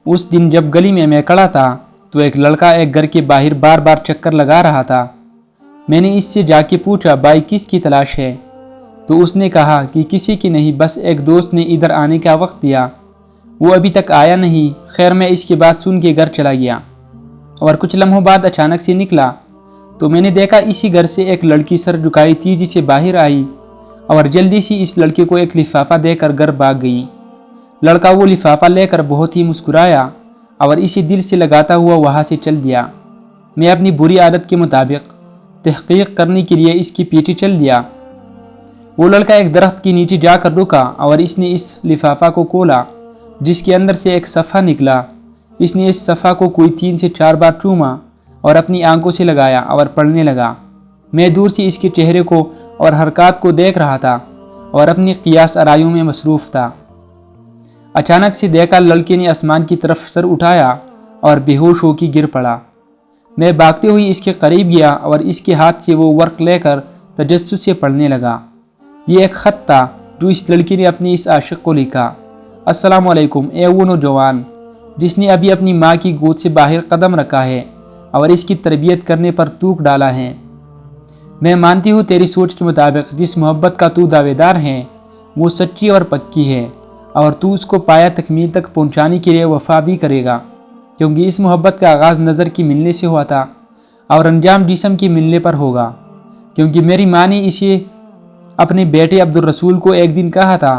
उस दिन जब गली में मैं खड़ा था तो एक लड़का एक घर के बाहर बार बार चक्कर लगा रहा था। मैंने इससे जाके पूछा, भाई किसकी तलाश है? तो उसने कहा कि किसी की नहीं, बस एक दोस्त ने इधर आने का वक्त दिया, वो अभी तक आया नहीं। खैर मैं इसकी बात सुन के घर चला गया और कुछ लम्हों बाद अचानक से निकला तो मैंने देखा इसी घर से एक लड़की सर झुकाई तेजी से बाहर आई और जल्दी से इस लड़के को एक लिफाफा देकर घर भाग गई। लड़का वो लिफाफा लेकर बहुत ही मुस्कुराया और इसी दिल से लगाता हुआ वहाँ से चल दिया। मैं अपनी बुरी आदत के मुताबिक तहकीक करने के लिए इसके पीछे चल दिया। वो लड़का एक दरख्त के नीचे जाकर रुका और इसने इस लिफाफा को खोला जिसके अंदर से एक सफ़ा निकला। इसने इस सफ़ा को कोई 3 से 4 बार चूमा और अपनी आंखों से लगाया और पढ़ने लगा। मैं दूर से इसके चेहरे को और हरकत को देख रहा था और अपनी क़ियास आराइयों में मसरूफ़ था। अचानक से देखा लड़के ने आसमान की तरफ सर उठाया और बेहोश होकर गिर पड़ा। मैं भागते हुए इसके करीब गया और इसके हाथ से वो वर्क लेकर तजस्सुस से पढ़ने लगा। ये एक ख़त था जो इस लड़की ने अपनी इस आशिक को लिखा। अस्सलामु अलैकुम, ए वो नौजवान जिसने अभी अपनी माँ की गोद से बाहर कदम रखा है और इसकी तरबियत करने पर तूक डाला है। मैं मानती हूँ तेरी सोच के मुताबिक जिस मोहब्बत का तू दावेदार है वो सच्ची और पक्की है और तू उसको पाया तकमील तक पहुँचाने के लिए वफा भी करेगा, क्योंकि इस मोहब्बत का आगाज़ नज़र की मिलने से हुआ था और अंजाम जिस्म के मिलने पर होगा। क्योंकि मेरी माँ ने इसे अपने बेटे अब्दुल रसूल को एक दिन कहा था,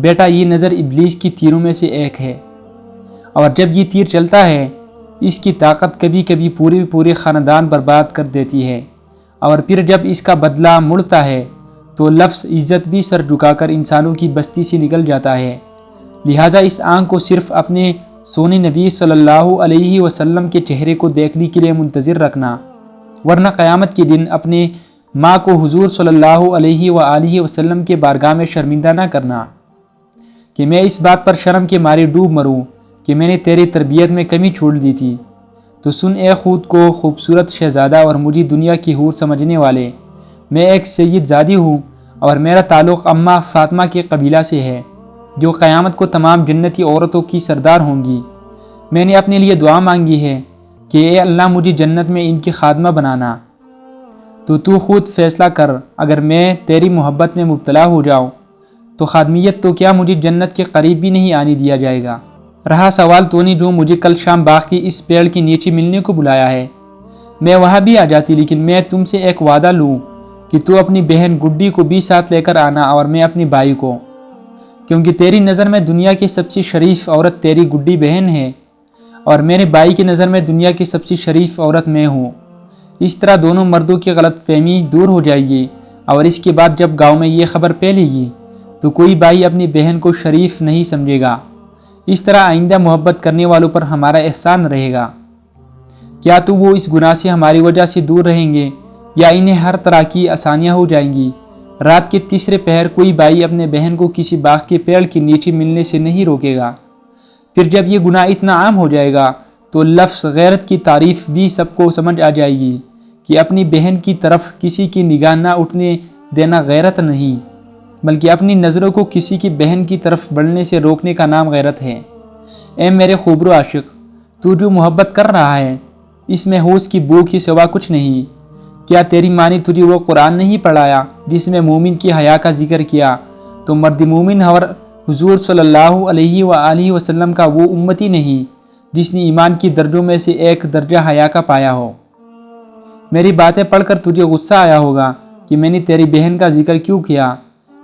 बेटा ये नज़र इब्लीस की तीरों में से एक है और जब ये तीर चलता है इसकी ताकत कभी कभी पूरे ख़ानदान बर्बाद कर देती है और फिर जब इसका बदला मुड़ता है तो लफ्ज़ इज़्ज़त भी सर झुकाकर इंसानों की बस्ती से निकल जाता है। लिहाजा इस आँख को सिर्फ़ अपने सोने नबी सल्लल्लाहु अलैहि वसल्लम के चेहरे को देखने के लिए मुंतज़िर रखना, वरना क़यामत के दिन अपने माँ को हुजूर सल्लल्लाहु अलैहि वसल्लम के बारगाह में शर्मिंदा ना करना कि मैं इस बात पर शर्म के मारे डूब मरूं कि मैंने तेरी तरबियत में कमी छोड़ दी थी। तो सुन ए खुद को खूबसूरत शहज़ादा और मुझे दुनिया की हूर समझने वाले, मैं एक सैयद ज़ादी हूँ और मेरा ताल्लुक़ अम्मा फ़ातिमा के कबीला से है जो क़यामत को तमाम जन्नती औरतों की सरदार होंगी। मैंने अपने लिए दुआ मांगी है कि ए अल्लाह मुझे जन्नत में इनकी खादमा बनाना। तो तू खुद फ़ैसला कर, अगर मैं तेरी मोहब्बत में मुब्तला हो जाऊँ तो खादमियत तो क्या मुझे जन्नत के करीब भी नहीं आने दिया जाएगा। रहा सवाल तूने जो मुझे कल शाम बाग के इस पेड़ के नीचे मिलने को बुलाया है, मैं वहाँ भी आ जाती, लेकिन मैं तुमसे एक वादा लूँ कि तू अपनी बहन गुड्डी को भी साथ लेकर आना और मैं अपनी भाई को, क्योंकि तेरी नज़र में दुनिया की सबसे शरीफ औरत तेरी गुड्डी बहन है और मेरे भाई की नज़र में दुनिया की सबसे शरीफ औरत मैं हूँ। इस तरह दोनों मर्दों की गलतफहमी दूर हो जाएगी और इसके बाद जब गाँव में ये खबर फैलेगी तो कोई भाई अपनी बहन को शरीफ नहीं समझेगा। इस तरह आइंदा मोहब्बत करने वालों पर हमारा एहसान रहेगा। क्या तो वो इस गुनाह से हमारी वजह से दूर रहेंगे या इन्हें हर तरह की आसानियाँ हो जाएंगी। रात के तीसरे पहर कोई भाई अपने बहन को किसी बाग के पेड़ के नीचे मिलने से नहीं रोकेगा। फिर जब ये गुनाह इतना आम हो जाएगा तो लफ्ज़ गैरत की तारीफ़ भी सबको समझ आ जाएगी कि अपनी बहन की तरफ किसी की निगाह ना उठने देना गैरत नहीं, बल्कि अपनी नज़रों को किसी की बहन की तरफ बढ़ने से रोकने का नाम गैरत है। ए मेरे खूबरू आशिक, तू जो मोहब्बत कर रहा है इसमें होश की बू के सिवा कुछ नहीं। क्या तेरी माँ ने तुझे वो कुरान नहीं पढ़ाया जिसमें मोमिन की हया का जिक्र किया? तो मर्द मोमिन और हुजूर सल्लल्लाहु अलैहि वसल्लम का वो उम्मती नहीं जिसने ईमान की दर्जों में से एक दर्जा हया का पाया हो। मेरी बातें पढ़कर तुझे गुस्सा आया होगा कि मैंने तेरी बहन का जिक्र क्यों किया,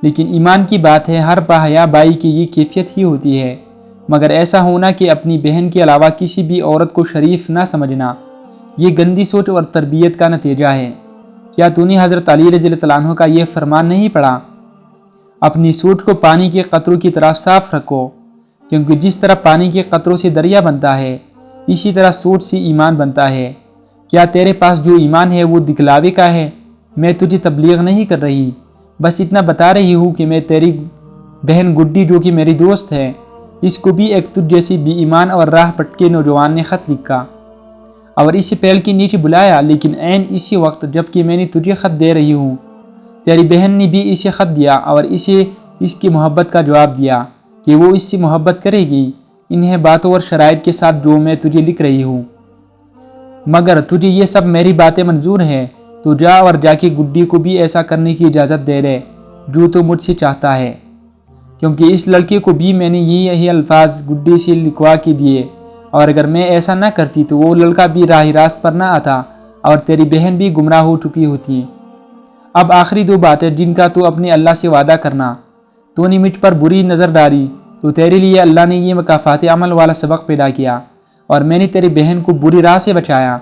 लेकिन ईमान की बात है, हर बाहया भाई की ये कैफियत ही होती है। मगर ऐसा होना कि अपनी बहन के अलावा किसी भी औरत को शरीफ ना समझना, ये गंदी सोच और तरबियत का नतीजा है। क्या तूने हज़रत अली रज़ियल्लाहु अन्हु का ये फरमान नहीं पढ़ा? अपनी सोच को पानी के कतरों की तरह साफ रखो, क्योंकि जिस तरह पानी के कतरों से दरिया बनता है इसी तरह सोच से ईमान बनता है। क्या तेरे पास जो ईमान है वो दिखलावे का है? मैं तुझे तबलीग नहीं कर रही, बस इतना बता रही हूँ कि मैं तेरी बहन गुड्डी जो कि मेरी दोस्त है, इसको भी एक तुझ जैसी बेईमान और राह भटके नौजवान ने ख़त लिखा और इसे पेड़ के नीचे बुलाया। लेकिन ऐन इसी वक्त जबकि मैंने तुझे ख़त दे रही हूँ, तेरी बहन ने भी इसे ख़त दिया और इसे इसकी मोहब्बत का जवाब दिया कि वो इससे मोहब्बत करेगी, इन्हीं बातों और शराइत के साथ जो मैं तुझे लिख रही हूँ। मगर तुझे ये सब मेरी बातें मंजूर हैं तो जा और जाके गुड्डी को भी ऐसा करने की इजाज़त दे दे जो तो मुझसे चाहता है, क्योंकि इस लड़के को भी मैंने यही अल्फाज गुड्डी से लिखवा के दिए, और अगर मैं ऐसा ना करती तो वो लड़का भी राह रास्त पर ना आता और तेरी बहन भी गुमराह हो चुकी होती। अब आखिरी 2 बातें जिनका तू अपने अल्लाह से वादा करना। तूने मुझ पर बुरी नज़र डाली तो तेरे लिए अल्लाह ने ये मकाफ़ात अमल वाला सबक पैदा किया और मैंने तेरी बहन को बुरी राह से बचाया।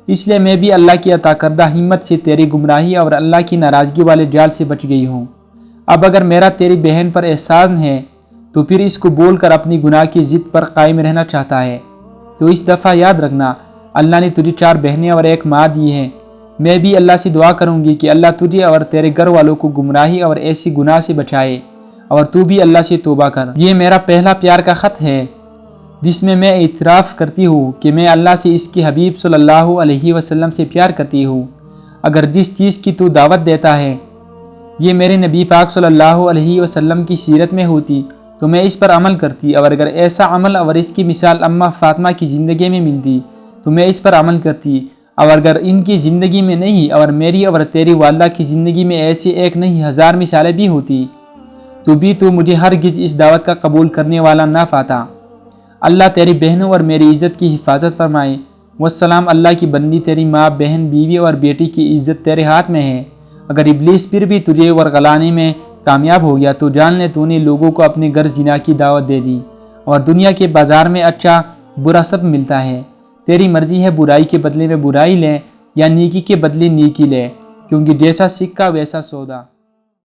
इसलिए मैं भी अल्लाह की अता करदा हिम्मत से तेरी गुमराही और अल्लाह की नाराज़गी वाले जाल से बच गई हूँ। अब अगर मेरा तेरी बहन पर एहसान है तो फिर इसको बोल कर अपनी गुनाह की ज़िद पर कायम रहना चाहता है तो इस दफ़ा याद रखना, अल्लाह ने तुझे 4 बहनें और 1 माँ दी है। मैं भी अल्लाह से दुआ करूँगी कि अल्लाह तुझे और तेरे घर वालों को गुमराही और ऐसी गुनाह से बचाए और तू भी अल्लाह से तौबा कर। ये मेरा पहला प्यार का ख़त है जिसमें मैं इतराफ़ करती हूँ कि मैं अल्लाह से इसके हबीब सल्लल्लाहु अलैहि वसल्लम से प्यार करती हूँ। अगर जिस चीज़ की तू दावत देता है ये मेरे नबी पाक सल्लल्लाहु अलैहि वसल्लम की सीरत में होती तो मैं इस पर अमल करती, और अगर ऐसा अमल और इसकी मिसाल अम्मा फ़ातिमा की ज़िंदगी में मिलती तो मैं इस पर अमल करती, और अगर इनकी ज़िंदगी में नहीं और मेरी और तेरी वालदा की ज़िंदगी में ऐसी 1 नहीं 1000 मिसालें भी होती तो भी तू मुझे हरगिज़ इस दावत का कबूल करने वाला ना पाता। अल्लाह तेरी बहनों और मेरी इज़्ज़त की हिफाजत फरमाए। वस्सलाम। अल्लाह की बंदी तेरी माँ, बहन, बीवी और बेटी की इज़्ज़त तेरे हाथ में है। अगर इब्लीस फिर भी तुझे वरगलाने में कामयाब हो गया तो जान ले तूने लोगों को अपने घर जिना की दावत दे दी, और दुनिया के बाज़ार में अच्छा बुरा सब मिलता है। तेरी मर्जी है बुराई के बदले में बुराई ले या नेकी के बदले नेकी ले, क्योंकि जैसा सिक्का वैसा सौदा।